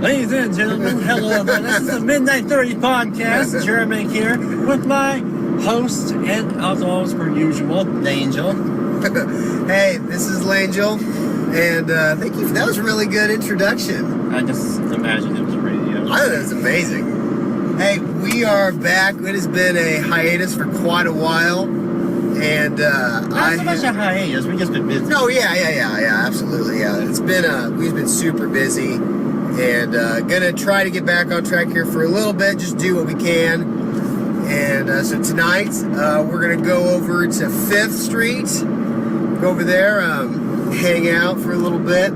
Ladies and gentlemen, hello there. This is the Midnight 30 podcast. Jeremy here with my host and, as always per usual, Angel. Hey, this is Langel, and thank you. That was a really good introduction. I just imagined it was radio. I thought it was amazing. Hey, we are back. It has been a hiatus for quite a while, and Not so much a hiatus. We've just been busy. No, yeah, absolutely, yeah. It's been we've been super busy, and gonna try to get back on track here for a little bit. Just do what we can, and so tonight we're gonna go over to 5th Street, go over there, hang out for a little bit,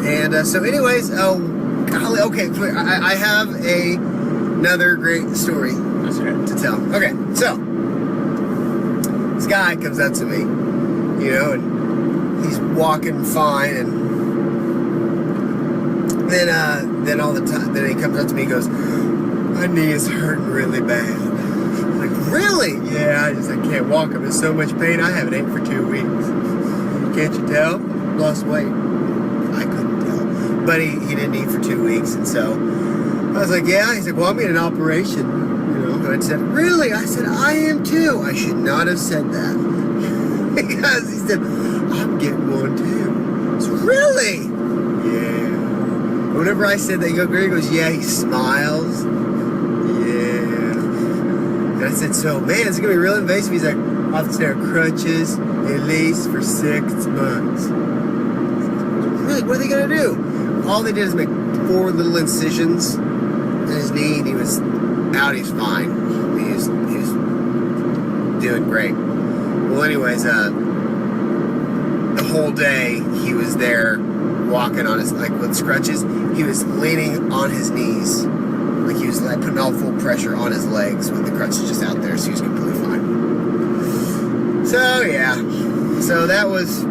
and so anyways, golly, okay, I have another great story to tell. Okay, so this guy comes up to me, you know, and he's walking fine, and then all the time, then he comes up to me and goes, "My knee is hurting really bad." I'm like, really? Yeah, I can't walk. I'm in so much pain. I haven't ate for 2 weeks. Can't you tell? Lost weight. I couldn't tell. But he didn't eat for 2 weeks, and so I was like, yeah. He's like, well, I'm in an operation, you know. And I said, really? I said, I am too. I should not have said that. Because he said, I'm getting one too. So really? Yeah. Whenever I said that, he goes, yeah, he smiles. Yeah. And I said, so, man, it's going to be real invasive. He's like, I'll have to stay on crutches at least for 6 months. Really, what are they going to do? All they did is make 4 little incisions in his knee, and he was out. He's fine. He was doing great. Well, anyways, the whole day he was there walking on his, like, with crutches. He was leaning on his knees, like he was like putting all full pressure on his legs with the crutches just out there, so he was completely fine. So yeah, so that was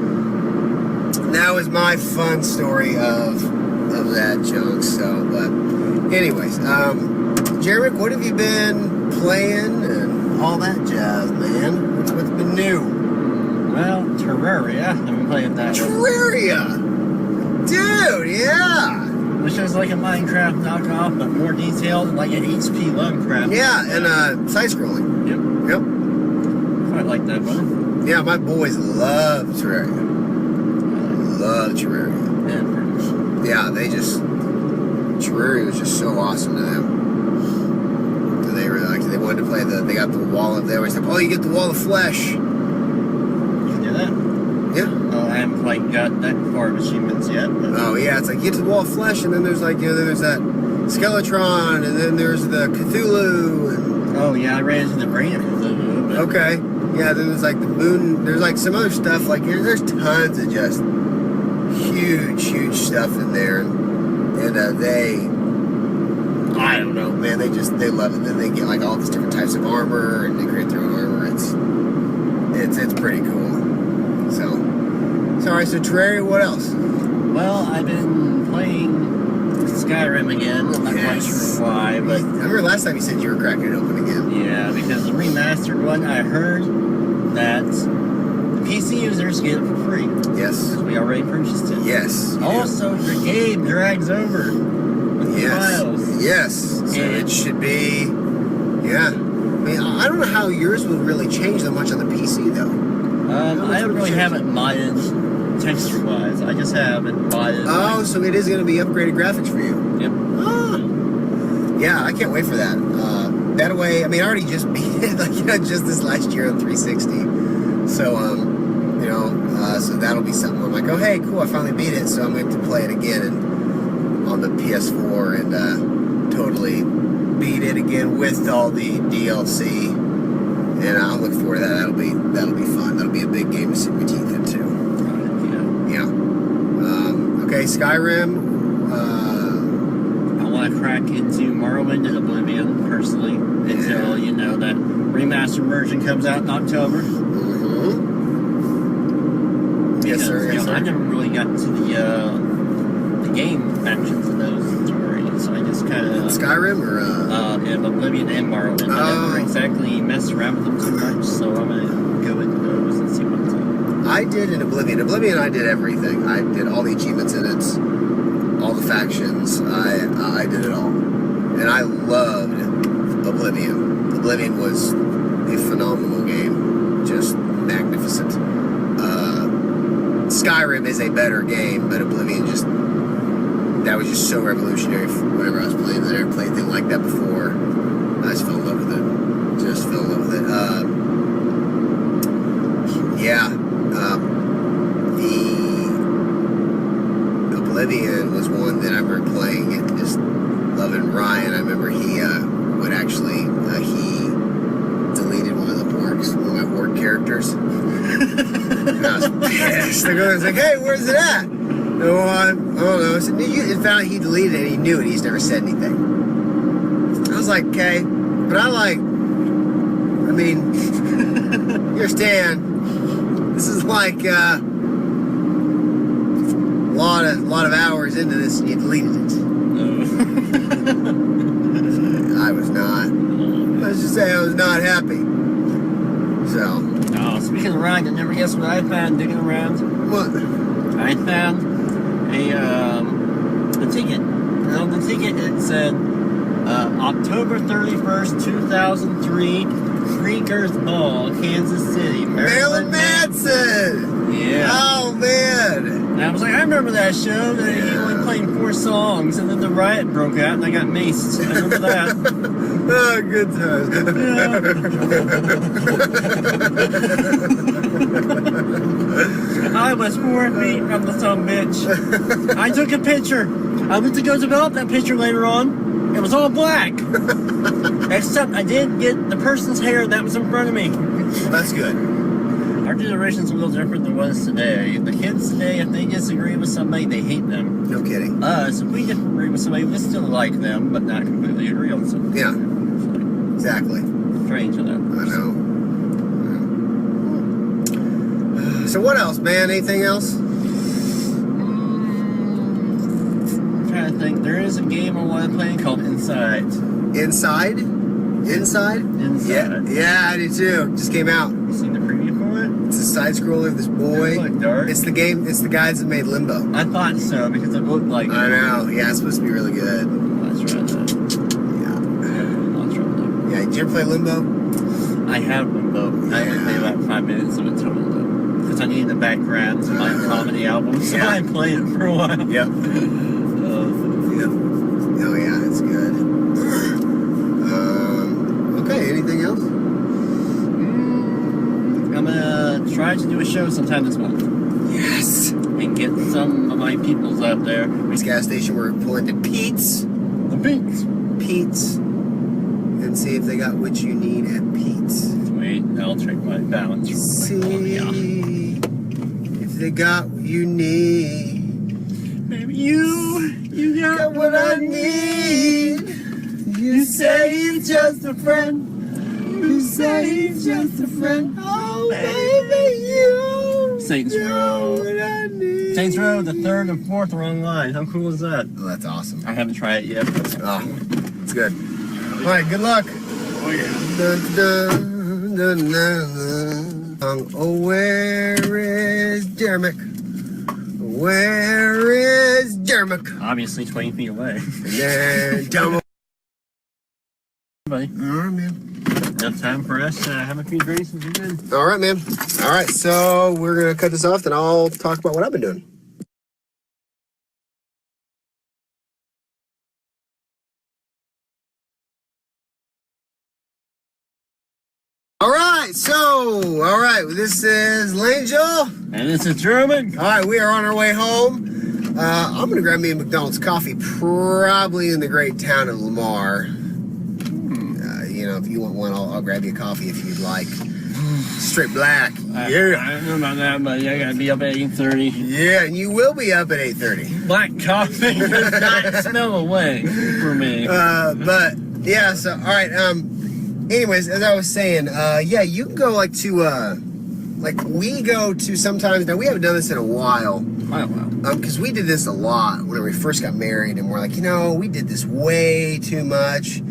my fun story of that joke. So, but anyways, Jeremy, what have you been playing and all that jazz, man? What's been new? Well, Terraria. I've been playing that. Terraria, dude, yeah. Which is like a Minecraft knockoff, but more detailed, like an HP Lovecraft. Yeah, and side-scrolling. Yep. I like that one. Yeah, my boys love Terraria. Love Terraria. Yeah, Terraria was just so awesome to them. So they really liked it. They wanted to play they got the wall of, they always said, oh, you get the wall of flesh. You can do that? Yeah. Oh, I haven't quite got that far of achievements yet. But... Oh, yeah, it's like, you get to the wall of flesh, and then there's like, you know, there's that Skeletron, and then there's the Cthulhu, and... Oh, yeah, I ran into the brain of Cthulhu, but... Okay. Yeah, then there's like the moon, there's like some other stuff, like, there's tons of just huge stuff in there, and I don't know, man, they love it. Then they get like all these different types of armor, and they create their own armor. It's pretty cool. So, sorry, so Terraria, what else? Well, I've been playing Skyrim again. I'm not quite sure why, but... I remember last time you said you were cracking it open again. Yeah, because the remastered one, I heard that the PC users get it for free. Yes. We already purchased it. Yes. Also, the game drags over with the files. Yes. So it should be... Yeah. I mean, I don't know how yours would really change that much on the PC, though. I don't really have it modded texture-wise. I just have it modded. Oh, so it is going to be upgraded graphics for you. Yep. Ah. Yeah, I can't wait for that. That way, I mean, I already just beat it, like, you know, just this last year on 360. So, you know, so that'll be something. I'm like, oh, hey, cool, I finally beat it. So I'm going to play it again on the PS4 and totally beat it again with all the DLC. And I'll look forward to that. That'll be fun. That'll be a big game to sink my teeth into. Yeah. Okay, Skyrim. I want to crack into Morrowind and Oblivion personally until you know that remastered version comes out in October. Mm-hmm. Yes, sir. Yes, sir. I never really got into the game factions of those stories, so I just kind of Skyrim or and Oblivion and Morrowind. I never exactly messed around with them too much, so I'm gonna go into those and see what's up. I did in Oblivion. I did everything. I did all the achievements in it, all the factions. I did it all, and I loved Oblivion. Oblivion was a phenomenal game, just magnificent. Skyrim is a better game, but Oblivion that was just so revolutionary. Whenever I was playing, I never played anything like that before. I just fell in love with it. Just fell in love with it. The Oblivion was one that I remember playing and just loving. Ryan, I remember he would actually he deleted one of the orcs, one of my orc characters. And I was pissed. I was like, "Hey, where's it at?" No, I don't know. I said, "You found out he deleted it. And he knew it. He's never said anything." I was like, "Okay," but I mean, you understand? This is like a lot of hours into this, and you deleted it. I was not. Let's just say I was not happy. So. Oh, speaking of Ryan, you never guess what I found digging around? What? I found a ticket. And on the ticket it said October 31st, 2003, Freakers Ball, Kansas City, Marilyn Manson! Yeah. Oh, man! And I was like, I remember that show that he only played 4 songs, and then the riot broke out and I got maced. I remember that. Oh, good times. I was 4 feet from the sumbitch. I took a picture. I went to go develop that picture later on. It was all black. Except I did get the person's hair that was in front of me. That's good. Our generation's a little different than what is today. The kids today, if they disagree with somebody, they hate them. No kidding. Us, if we disagree with somebody, we still like them, but not completely agree on something. Yeah. Exactly. Strange, isn't it? I know. So what else, man? Anything else? I'm trying to think. There is a game I want to play called Inside. Inside? Inside? Inside. Yeah, I do too. Just came out. You seen the preview for it? It's a side scroller of this boy. It's like dark. It's the game. It's the guys that made Limbo. I thought so because it looked like. I know. Yeah, it's supposed to be really good. Let's try that. Yeah. Let's try that. Yeah. Did you ever play Limbo? I have Limbo. I only played about 5 minutes of it total though. Because I needed the background to my comedy album, so I played it for a while. Yep. Yep. Oh yeah, it's good. Okay. Anything else? I'm gonna try to do a show sometime this month. Yes. And get some of my peoples out there. This gas station, we're pulling to Pete's. The Pinks. Pete's. And see if they got what you need at Pete's. Wait, I'll check my balance real quick. See if they got what you need. Baby, you got what I need. You say he's just a friend. You say he's just a friend. Oh, baby, you Saints know Row. what I need. Saints Row, the 3rd and 4th are online. How cool is that? Oh, that's awesome. I haven't tried it yet. Oh, it's good. All right, good luck. Oh, yeah. Dun, dun, dun, dun, dun. Oh, where is Jeremic? Where is Jeremic? Obviously 20 feet away. And then tell me. Buddy. All right, man. Enough time for us to have a few drinks and be good. All right, man. All right, so we're going to cut this off, and I'll talk about what I've been doing. All right, this is Langel. And this is German. All right, we are on our way home. I'm going to grab me a McDonald's coffee, probably in the great town of Lamar. If you want one, I'll grab you a coffee if you'd like. Straight black. I don't know about that, but I gotta be up at 8:30. Yeah, and you will be up at 8:30. Black coffee does not smell away for me. But yeah, so all right. Anyways, as I was saying, you can go we go to sometimes. Now we haven't done this in a while. Oh, wow. Because we did this a lot when we first got married, and we're like, we did this way too much.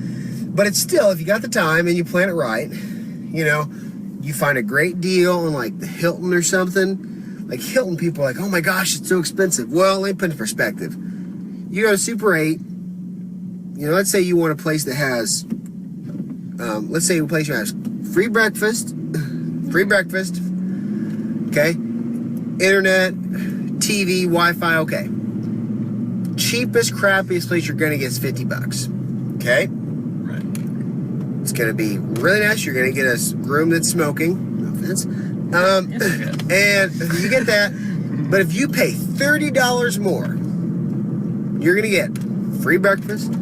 But it's still, if you got the time and you plan it right, you find a great deal on like the Hilton or something. Like Hilton, people are like, oh my gosh, it's so expensive. Well, let me put it in perspective. you go to Super 8. Let's say you want a place that has, let's say a place that has free breakfast, okay, internet, TV, Wi-Fi, okay. Cheapest, crappiest place you're gonna get is $50, okay? Right. It's gonna be really nice. You're gonna get a room that's smoking. No offense. And you get that. But if you pay $30 more, you're gonna get free breakfast,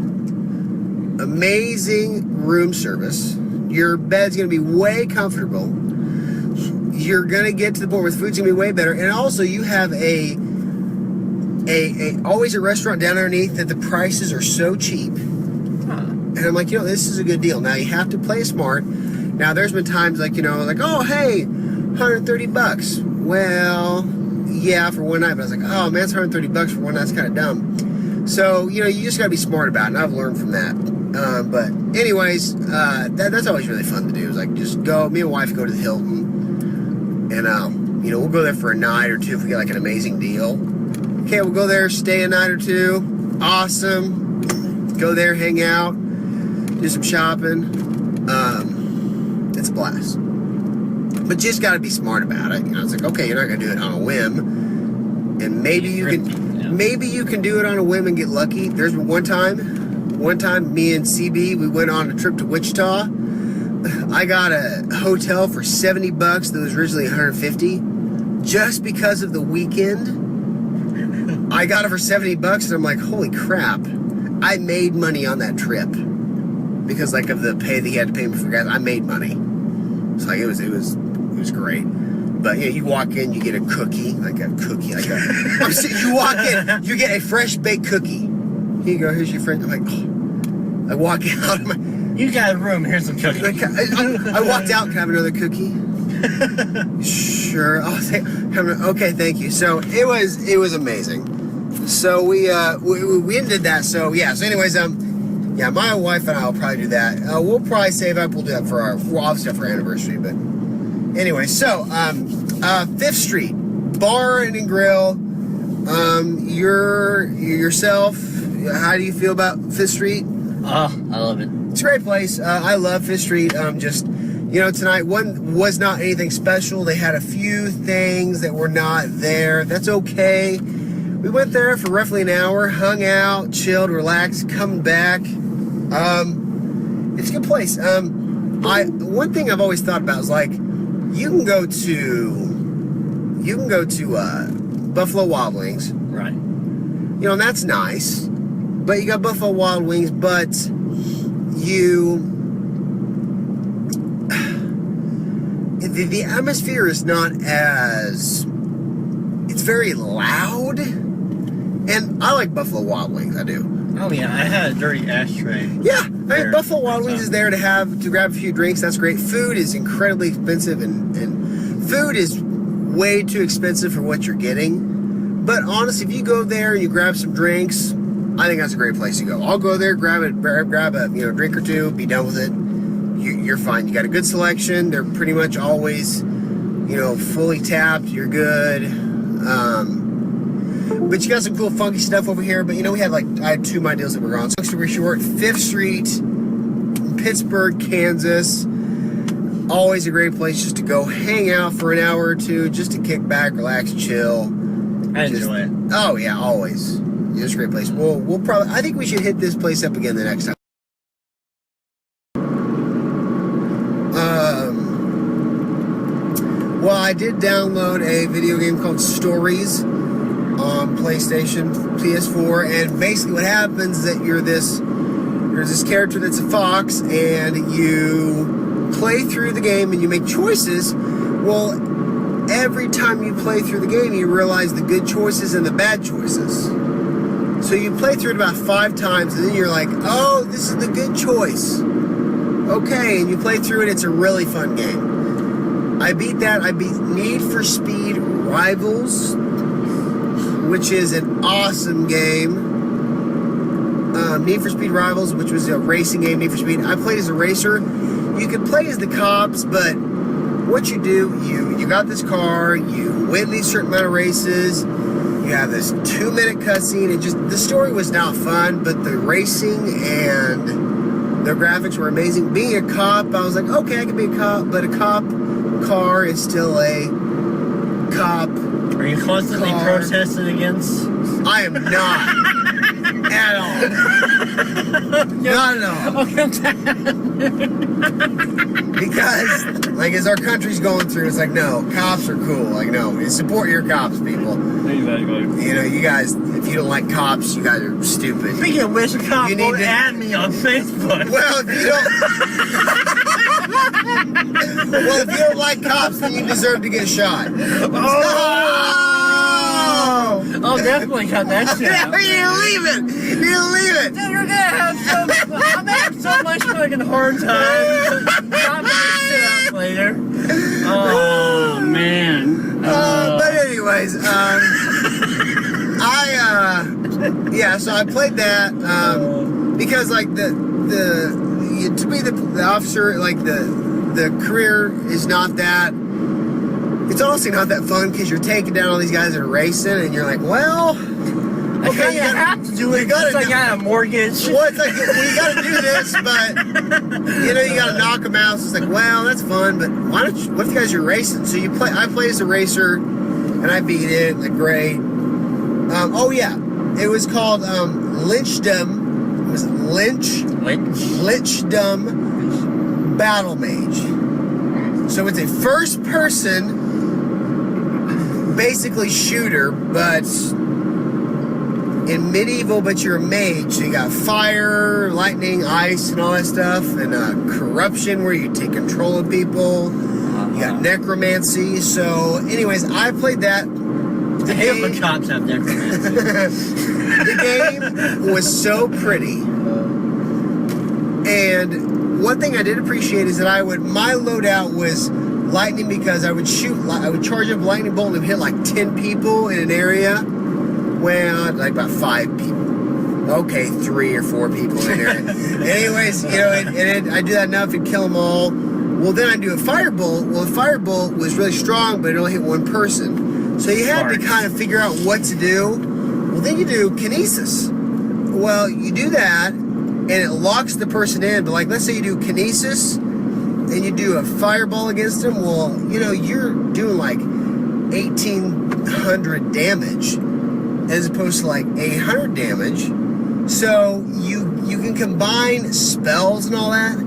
amazing room service. Your bed's gonna be way comfortable. You're gonna get to the point where the food's gonna be way better, and also you have always a restaurant down underneath that the prices are so cheap. And I'm like, this is a good deal. Now you have to play smart. Now there's been times like, oh hey, $130. Well, yeah, for one night, but I was like, oh man, it's $130 for one night. That's kind of dumb. So you just gotta be smart about it, and I've learned from that. But anyways, that's always really fun to do. Is like just go. Me and my wife go to the Hilton, and we'll go there for a night or two if we get like an amazing deal. Okay, we'll go there, stay a night or two. Awesome. Go there, hang out, do some shopping. It's a blast. But you just got to be smart about it. It's like, okay, you're not going to do it on a whim, and maybe you can do it on a whim and get lucky. There's been one time, me and CB, we went on a trip to Wichita. I got a hotel for $70 that was originally $150, just because of the weekend. I got it for $70, and I'm like, holy crap! I made money on that trip because like of the pay that he had to pay me for gas. I made money. So like it was great. But you walk in, you get a cookie, you walk in, you get a fresh baked cookie. Here you go, here's your friend. I'm like, oh. I walk out. You got a room. Here's some cookies. I walked out. Can I have another cookie? Sure. Okay, thank you. So it was amazing. So we ended that. So yeah. So anyways, my wife and I will probably do that. We'll probably save up. We'll do that for obviously for our anniversary. But anyway, so 5th Street Bar and Grill. Yourself. How do you feel about 5th Street? Oh, I love it. It's a great place. I love 5th Street. Tonight one was not anything special. They had a few things that were not there. That's okay. We went there for roughly an hour, hung out, chilled, relaxed, coming back. It's a good place. One thing I've always thought about is like, you can go to Buffalo Wild Wings. Right. And that's nice. But you got Buffalo Wild Wings, but the atmosphere is not as, it's very loud, and I like Buffalo Wild Wings, I do. Oh yeah, I had a dirty ashtray. Yeah, I mean, Buffalo Wild Wings is there to grab a few drinks, that's great. Food is incredibly expensive, and food is way too expensive for what you're getting. But honestly, if you go there and you grab some drinks, I think that's a great place to go. I'll go there, grab a drink or two, be done with it. You're fine. You got a good selection. They're pretty much always, fully tapped. You're good. But you got some cool funky stuff over here. But I had 2 of my deals that were gone. So long story short, 5th Street, Pittsburg, Kansas. Always a great place just to go hang out for an hour or two, just to kick back, relax, chill. I enjoy it. Oh yeah, always. It's a great place. We'll probably. I think we should hit this place up again the next time. Well, I did download a video game called Stories on PlayStation, PS4, and basically what happens is that there's this character that's a fox, and you play through the game and you make choices. Well, every time you play through the game, you realize the good choices and the bad choices. So you play through it about 5 times, and then you're like, oh, this is the good choice. Okay, and you play through it. It's a really fun game. I beat that. I beat Need for Speed Rivals, which is an awesome game. Need for Speed Rivals, which was a racing game, Need for Speed. I played as a racer. You could play as the cops, but what you do, you got this car, you win these certain amount of races, You have this 2-minute cutscene. The story was not fun, but the racing and the graphics were amazing. Being a cop, I was like, okay, I can be a cop, but a cop car is still a cop. Are you constantly protesting against? I am not. At all. Not at all. Because, like, as our country's going through, it's like, no, cops are cool. Like, no, support your cops, people. Exactly. You know, you guys, if you don't like cops, you guys are stupid. Speaking of which, a cop won't add me on Facebook. Well, if you don't like cops, then you deserve to get shot. Oh! I'll definitely cut that shit out. You leave it. Dude, we're gonna have I'm having so much fucking hard time. Not this shit out later. Oh, man. But anyways, so I played that because like to be the officer, like the career is not that. It's honestly not that fun because you're taking down all these guys that are racing, and you're like, well, okay, you have to do it. You gotta, I got a mortgage. Well, it's like, you gotta do this, but you know, you gotta knock them out. So it's like, well, that's fun, but what if you guys are racing? So I play as a racer, and I beat it. Like, great. It was called Lynchdom. It was Lynchdom Battle Mage. So it's a first-person, basically shooter, but in medieval, but you're a mage. So you got fire, lightning, ice, and all that stuff, and corruption where you take control of people. You got necromancy. So, anyways, I played that. The game, cops have necromancy. The game was so pretty, and one thing I did appreciate is that my loadout was lightning because I would charge up a lightning bolt and hit like 10 people in an area. Well, like about 5 people. Okay, 3 or 4 people in an area. Anyways, you know, and I do that enough and kill them all. Well, then I do a firebolt. Well, the firebolt was really strong, but it only hit 1 person. So you had to kind of figure out what to do. Well, then you do kinesis. Well, you do that, and it locks the person in. But like, let's say you do kinesis, and you do a fireball against them. Well, you know, you're doing like 1,800 damage, as opposed to like 800 damage. So you can combine spells and all that.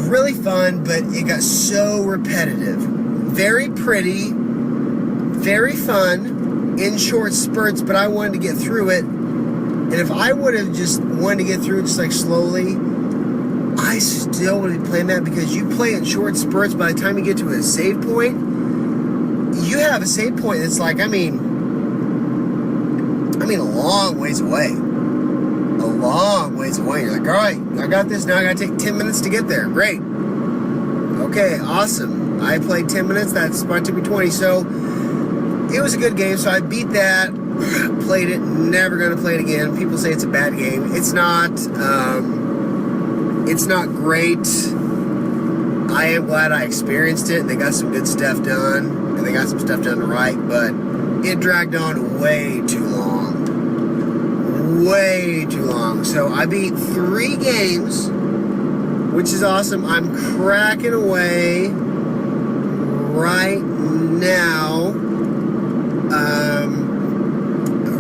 Really fun, but it got so repetitive. Very pretty, very fun, in short spurts, but I wanted to get through it. And if I would have just wanted to get through it just like slowly, I still would have played that, because you play in short spurts. By the time you get to a save point, you have a save point that's like, I mean a long ways away. A long ways away. You're like, all right, I got this. Now I got to take 10 minutes to get there. Great. Okay, awesome. I played 10 minutes. That's about took me 20. So it was a good game. So I beat that. Played it. Never going to play it again. People say it's a bad game. It's not. It's not great. I am glad I experienced it. They got some good stuff done, and they got some stuff done right, but it dragged on way too long. Way too long. So I beat 3 games, which is awesome. I'm cracking away right now.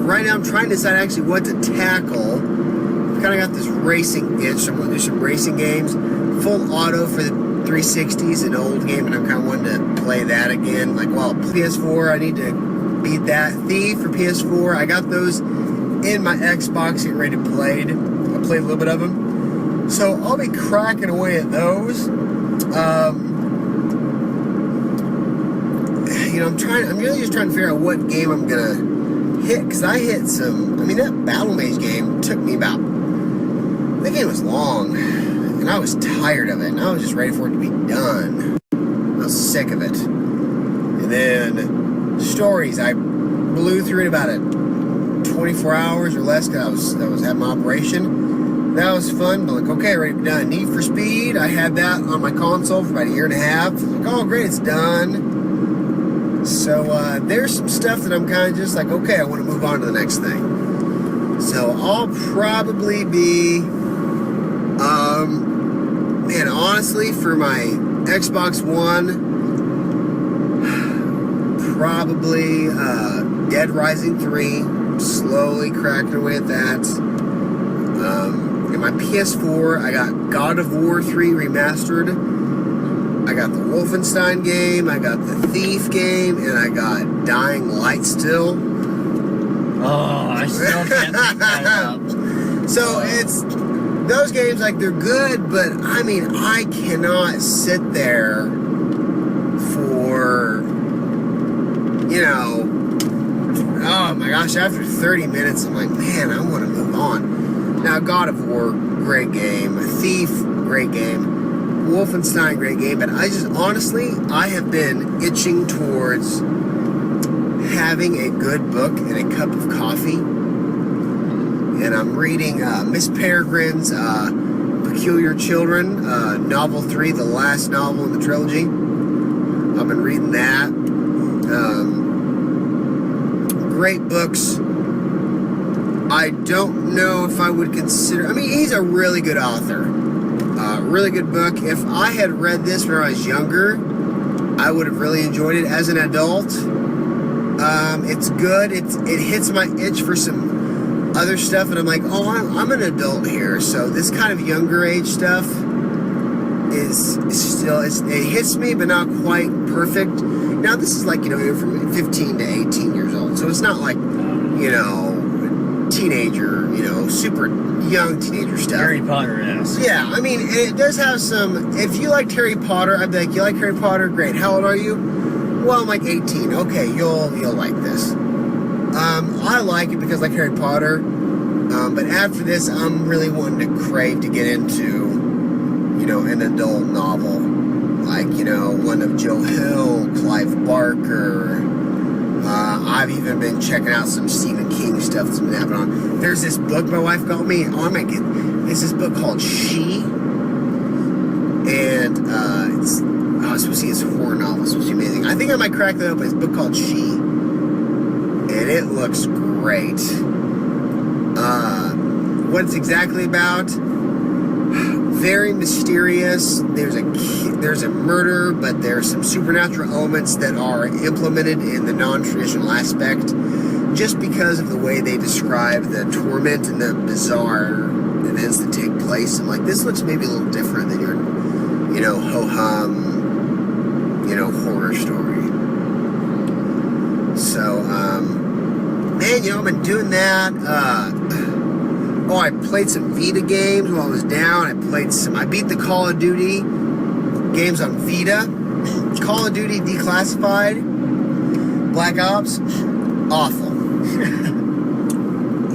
Right now I'm trying to decide actually what to tackle. I've kind of got this racing itch. So I'm going to do some racing games. Full auto for the 360 is an old game, and I'm kind of wanting to play that again. Like, well, PS4, I need to beat that. Thief for PS4, I got those in my Xbox, getting ready to play. I played a little bit of them. So I'll be cracking away at those. You know, I'm really just trying to figure out what game I'm going to hit, because I hit some, that Battle Mage game took me about, that game was long, and I was tired of it, and I was just ready for it to be done. I was sick of it. And then stories, I blew through it about 24 hours or less, because I was having my operation. That was fun, but like, okay, ready to be done. Need for Speed, I had that on my console for about 1.5 years. Like, oh great, it's done. So there's some stuff that I'm kind of just like, okay, I want to move on to the next thing. So I'll probably be, man, honestly, for my Xbox One, probably Dead Rising 3, slowly cracking away at that. In my PS4, I got God of War 3 Remastered. I got the Wolfenstein game, I got the Thief game, and I got Dying Light still. Oh, I still can't pick that up. So it's those games, like, they're good, but I mean, I cannot sit there for, you know, oh my gosh, after 30 minutes, I'm like, man, I want to move on. Now, God of War, great game. Thief, great game. Wolfenstein, great game. But I just, honestly, I have been itching towards having a good book and a cup of coffee. And I'm reading Miss Peregrine's Peculiar Children, novel 3, the last novel in the trilogy. I've been reading that. Great books. I don't know if I would consider, I mean, he's a really good author. Really good book. If I had read this when I was younger, I would have really enjoyed it. As an adult, it's good. It hits my itch for some other stuff, and I'm like, oh, I'm an adult here, so this kind of younger age stuff is still, it hits me, but not quite perfect. Now, this is like, you know, from 15 to 18 years old, so it's not like, you know, teenager, you know, super young teenager stuff. Harry Potter-esque. Yeah, I mean, it does have some, if you liked Harry Potter, I'd be like, you like Harry Potter? Great. How old are you? Well, I'm like 18. Okay, you'll like this. I like it because I like Harry Potter, but after this, I'm really wanting to crave to get into, you know, an adult novel. Like, you know, one of Joe Hill, Clive Barker. I've even been checking out some Stephen King stuff that's been happening on. There's this book my wife got me. Oh, I might get. It's this book called She, and it's supposed to see it's a horror novel. It's supposed to be amazing. I think I might crack that open. It's a book called She, and it looks great. What it's exactly about? Very mysterious. There's a murder, but there's some supernatural elements that are implemented in the non-traditional aspect, just because of the way they describe the torment and the bizarre events that take place. I'm like, this looks maybe a little different than your, you know, ho-hum, you know, horror story. So, man, you know, I've been doing that. Oh, I played some Vita games while I was down. I beat the Call of Duty games on Vita. Call of Duty Declassified, Black Ops, awful.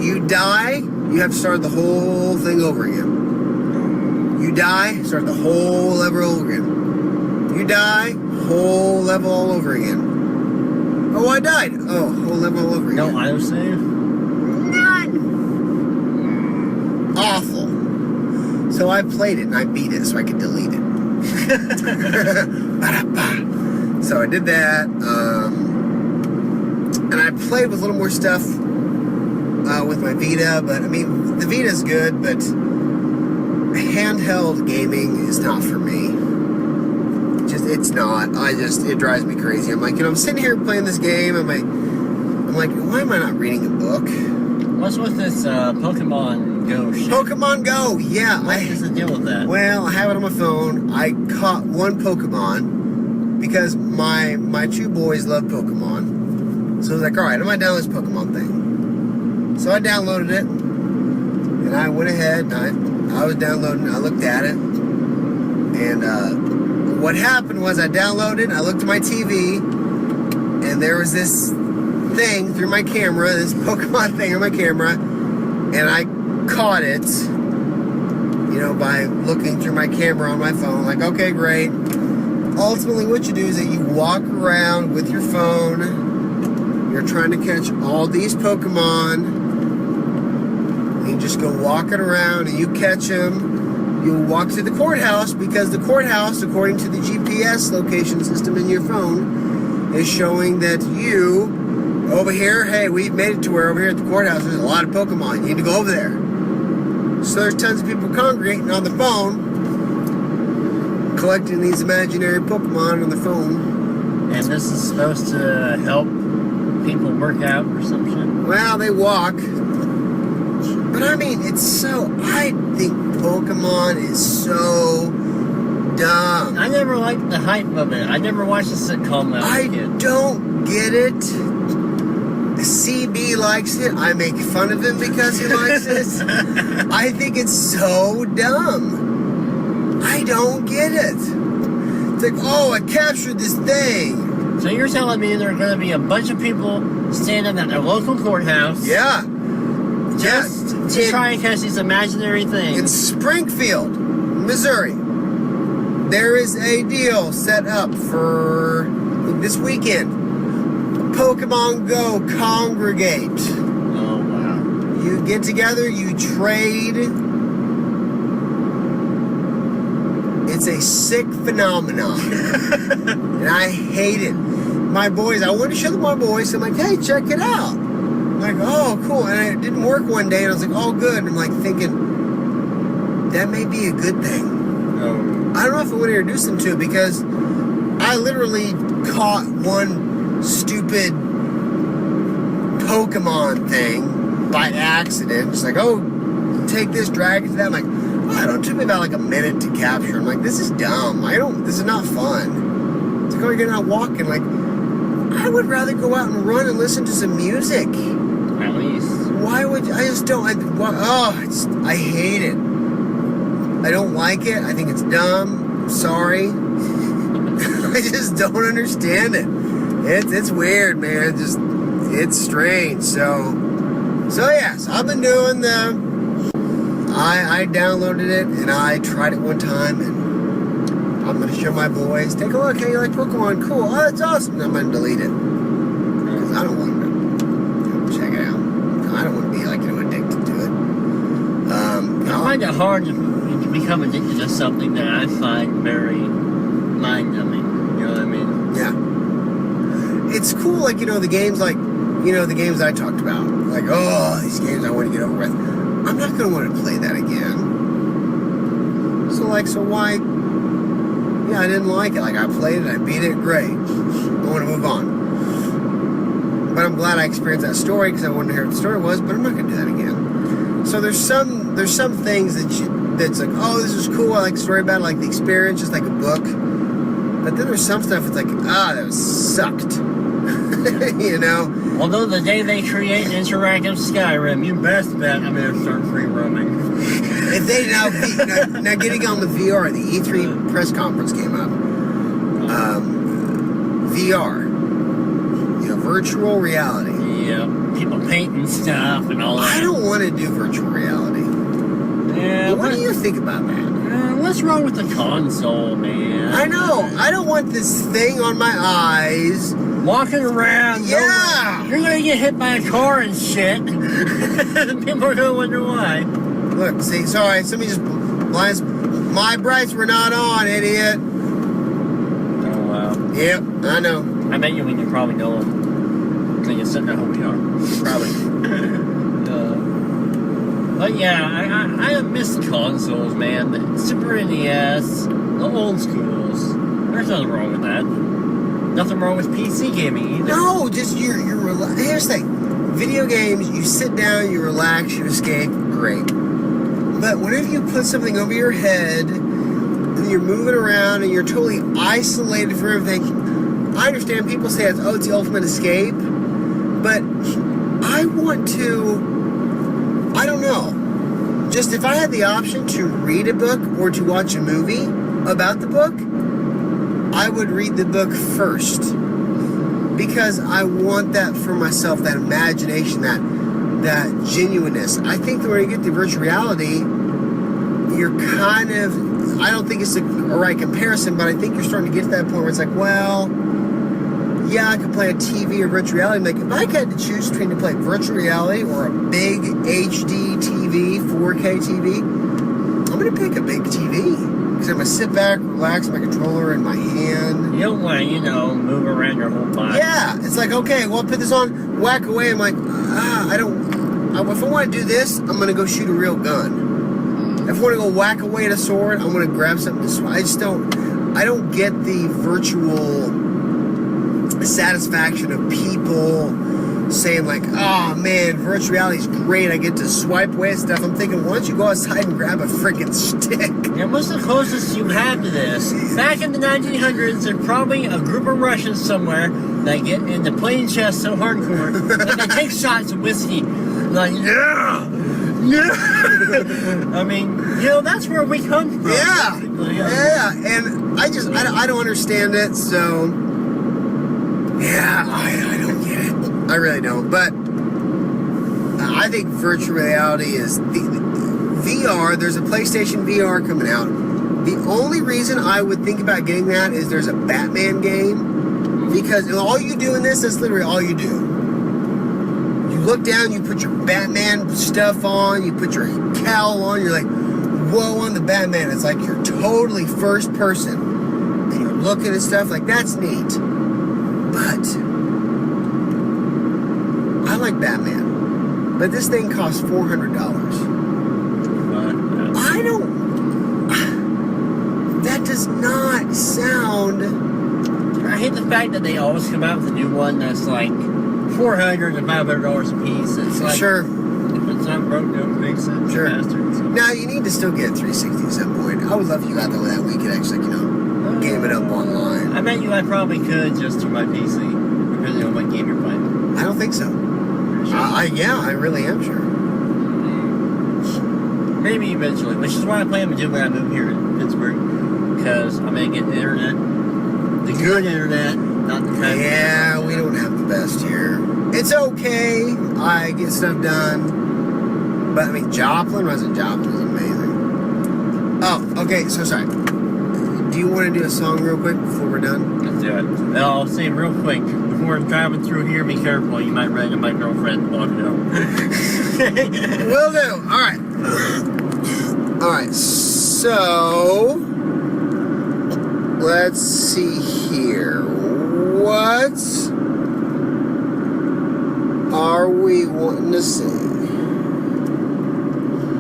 You die, you have to start the whole thing over again. You die, start the whole level over again. You die, whole level all over again. Oh, I died. Oh, whole level all over again. No autosave? Awful. So I played it and I beat it so I could delete it. So I did that. And I played with a little more stuff with my Vita, but I mean, the Vita's good, but handheld gaming is not for me. It's not. It drives me crazy. I'm like, you know, I'm sitting here playing this game. I'm like, why am I not reading a book? What's with this Pokemon Go shit? Pokemon Go, yeah. What is the deal with that? Well, I have it on my phone. I caught one Pokemon because my two boys love Pokemon. So I was like, all right, I'm going to download this Pokemon thing. So I downloaded it, and I went ahead, and I was downloading, I looked at it, and what happened was I downloaded, I looked at my TV, and there was this thing through my camera, this Pokemon thing on my camera, and I caught it, you know, by looking through my camera on my phone, like, okay, great. Ultimately, what you do is that you walk around with your phone, you're trying to catch all these Pokemon, you just go walking around and you catch them, you walk to the courthouse, because the courthouse, according to the GPS location system in your phone, is showing that you, over here, hey, we've made it to where over here at the courthouse, there's a lot of Pokemon. You need to go over there. So there's tons of people congregating on the phone, collecting these imaginary Pokemon on the phone. And this is supposed to help people work out or some shit? Well, they walk. But I mean, I think Pokemon is so dumb. I never liked the hype of it. I never watched a sitcom that I don't get it. CB likes it. I make fun of him because he likes it. I think it's so dumb. I don't get it. It's like, oh, I captured this thing. So you're telling me there are going to be a bunch of people standing at their local courthouse? Yeah. Just to try and catch these imaginary things. In Springfield, Missouri, there is a deal set up for this weekend. Pokemon Go congregate. Oh, wow. You get together, you trade. It's a sick phenomenon. And I hate it. My boys, I wanted to show them my boys, so I'm like, hey, check it out. I'm like, oh, cool. And it didn't work one day, and I was like, oh, good. And I'm like thinking, that may be a good thing. Oh. I don't know if I want to introduce them to it because I literally caught one stupid Pokemon thing by accident. Just like, oh, take this, drag it to that. I'm like, oh, I don't, took me about like a minute to capture. I'm like, this is dumb. This is not fun. It's like, oh, you're getting out walking. Like, I would rather go out and run and listen to some music. At least. Why would you? I just don't. I hate it. I don't like it. I think it's dumb. I'm sorry. I just don't understand it. It's weird, man. It's strange. So yes, I've been doing I downloaded it and I tried it one time and I'm gonna show my boys. Take a look. Hey, you like Pokemon? Cool. Oh, that's awesome. I'm gonna delete it because I don't want to check it out. I don't want to be addicted to it. I find it hard to become addicted to something that I find very mind-numbing. You know what I mean? Yeah. It's cool, the games the games I talked about. Like, oh, these games I want to get over with. I'm not going to want to play that again. So why? Yeah, I didn't like it. I played it, I beat it, great. I want to move on. But I'm glad I experienced that story because I wanted to hear what the story was, but I'm not going to do that again. So there's some things that's like, oh, this is cool, I like the story about it, I like the experience, just like a book. But then there's some stuff that's like, that was sucked. You know? Although the day they create interactive Skyrim, you best bet I'm going to start free roaming. If they now getting on with VR, the E3 press conference came up. VR. Virtual reality. Yeah, people painting stuff and all that. I don't want to do virtual reality. Yeah, what do you think about that? What's wrong with the console, man? I know. I don't want this thing on my eyes. Walking around. Yeah. You're going to get hit by a car and shit. People are going to wonder why. Look, see, sorry, somebody just blinds. My brights were not on, idiot. Oh, wow. Yep, I know. I bet you probably know them. Then you sit there home we are. Probably. But yeah, I miss the consoles, man. The Super NES, the old schools. There's nothing wrong with that. Nothing wrong with PC gaming either. No, just you're here's the thing. Video games, you sit down, you relax, you escape, great. But whenever you put something over your head and you're moving around and you're totally isolated from everything, I understand people say it's the ultimate escape, but I want to, I don't know. Just if I had the option to read a book or to watch a movie about the book, I would read the book first. Because I want that for myself, that imagination, that genuineness. I think that when you get to virtual reality, you're kind of, I don't think it's a right comparison, but I think you're starting to get to that point where it's like, well, yeah, I could play a TV or virtual reality. Like, if I had to choose between to play virtual reality or a big HD TV, 4K TV, I'm gonna pick a big TV. Because I'm gonna sit back, relax my controller in my hand. You don't want to, move around your whole body. Yeah, it's like, okay, well, put this on, whack away. I'm like, if I want to do this, I'm gonna go shoot a real gun. If I want to go whack away at a sword, I'm gonna grab something to swing. I don't get the virtual satisfaction of people saying like, oh man, virtual reality is great, I get to swipe away at stuff. I'm thinking, why don't you go outside and grab a freaking stick? Yeah, what's the closest you have to this? Back in the 1900s, there's probably a group of Russians somewhere that get into playing chess so hardcore that they take shots of whiskey. Like, yeah! I mean, that's where we come from. Yeah, and I don't understand it, so yeah, I don't get it. I really don't, but I think virtual reality is VR. There's a PlayStation VR coming out. The only reason I would think about getting that is there's a Batman game, because all you do in this is literally all you do. You look down, you put your Batman stuff on, you put your cowl on, you're like, whoa, I'm the Batman. It's like you're totally first person, and you're looking at stuff like that's neat. But I like Batman, but this thing costs $400. I don't. That does not sound. I hate the fact that they always come out with a new one that's like $400 to $500 a piece. It's like, sure. If it's not broke, don't fix it. Sure. Bastards. Now you need to still get a 360 at some point. I would love if you got that that we could actually, game it up online. I bet you I probably could just through my PC, depending on what game you're playing. I don't think so. Sure. I really am sure. Maybe eventually, which is what I plan to do when I move here to Pittsburgh, because I'm gonna get the internet, the good internet, not the kind. Yeah, we don't have the best here. It's okay. I get stuff done, but I mean, Joplin was amazing. Oh, okay. So sorry. Do you want to do a song real quick before we're done? Let's do it. I'll say real quick, before driving through here, be careful. You might run into my girlfriend walking out. Will do. All right. So let's see here. What are we wanting to sing?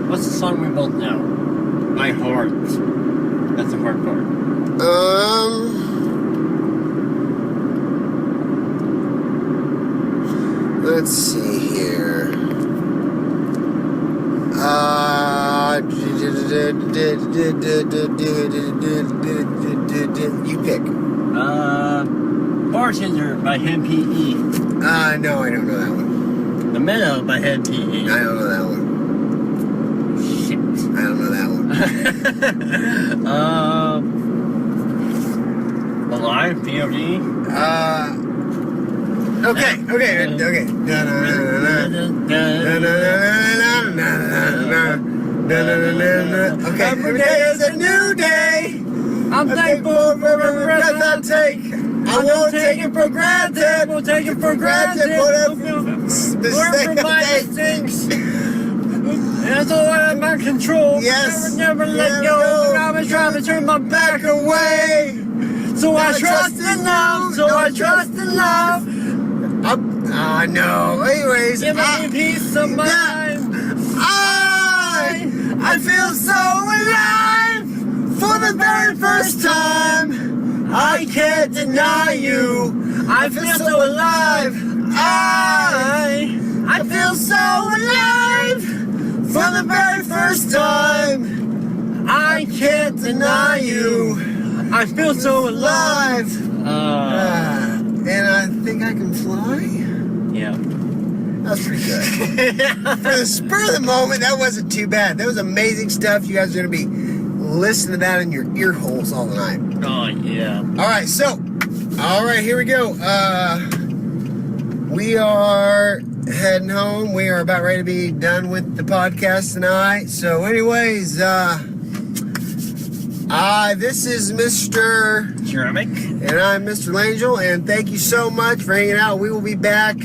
What's the song we both know? My Heart. That's the hard part. Let's see here. You pick. Bartender by MPE. No, I don't know that one. The Meadow by MPE. I don't know that one. Shit. I don't know that one. Alive, POD. Okay. Okay. Every day is a new day. I'm thankful for every breath I take. I won't take it for granted. We'll take it for granted. Learn from my mistakes. That's all out of my control. Yes. Never let go. I was trying to turn my back away. So I trust in love. No. Anyways, Give me peace of mind. I feel so alive for the very first time. I can't deny you. I feel so alive. I feel so alive for the very first time. I can't deny you. I feel so alive. And I think I can fly. Yeah. That was pretty good. For the spur of the moment, that wasn't too bad. That was amazing stuff. You guys are going to be listening to that in your ear holes all the night. Oh, yeah. All right, here we go. We are heading home. We are about ready to be done with the podcast tonight. So anyways, this is Mr. Ceramic. And I'm Mr. Langell, and thank you so much for hanging out. We will be back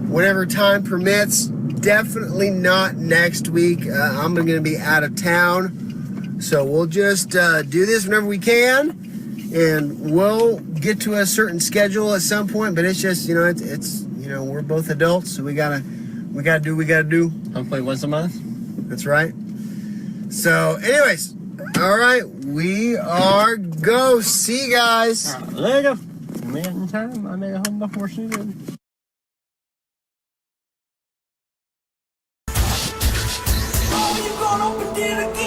whenever time permits. Definitely not next week. I'm going to be out of town. So we'll just do this whenever we can, and we'll get to a certain schedule at some point. But it's just, it's we're both adults, so we gotta do what we gotta do. Hopefully once a month. That's right. So, anyways, all right, we are go. See you guys. All right, later. Made it in time. I made it home before she did. Oh, you gonna open it again?